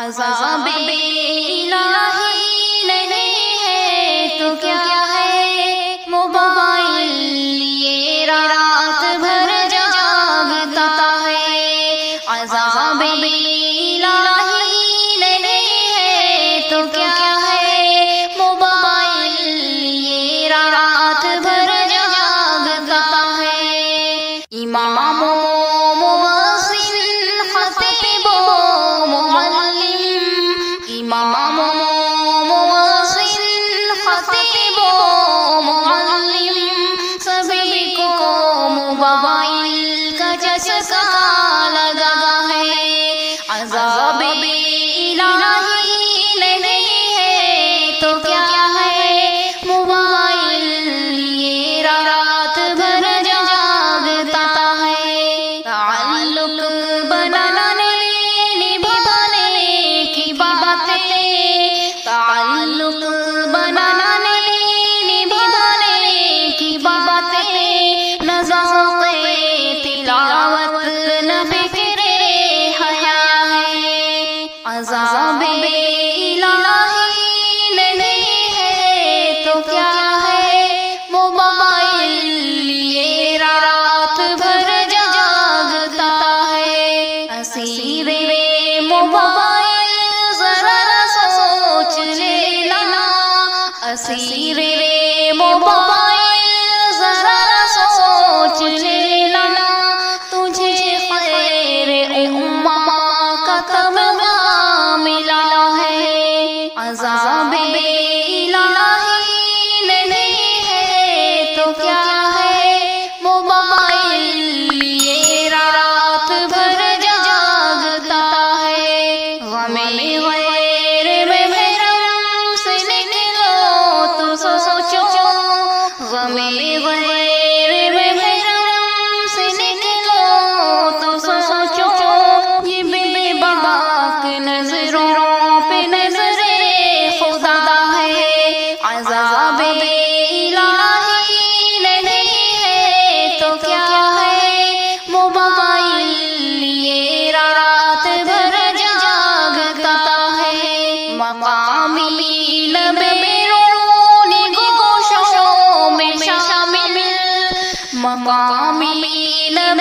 عذاب الہی نہیں ہے تو کیا ہے، موبائل لیے رات بھر جاگتا ہے۔ عذاب الہی نہیں ہے تو کیا ہے، موبائل لیے رات بھر جاگتا ہے۔ امام و مؤذن خطیب و معلم، امام و مؤذن خطیب و معلم، سبھی کو موبائل کا چسکا لگا ہے۔ عذاب الہی نہیں ہے تو کیا ہے، موبائل لیے رات بھر جاگتا ہے۔ تعلق بنانے نبھانے کی باتیں، تعلق بنانے نبھانے کی باتیں، نہ ذوق تلاوت نہ فکر حیا ہے۔ عذاب الہی نہیں ہے تو کیا ہے، موبائل لیے رات بھر جاگتا ہے۔ اسیر موبائل ذرا سوچ لینا، اسیر موبائل ذرا سوچ لینا، تجھے خیر امہ کا تمغہ ملا ہے۔ عذاب الہی نہیں ہے تو کیا ہے، موبائل لیے رات بھر جاگتا ہے۔ غم غیر میں محرم سے نکلو تو سوچو، غم غیر میں محرم سے نکلو تو سوچو، یہ بے باک نظروں پہ نظر خدا ہے۔ عذاب الہی نہیں ہے تو کیا ہے، موبائل لیے رات بھر جاگتا ہے۔ مقامی لب بیرونی گوشوں میں شامل، مقامی لب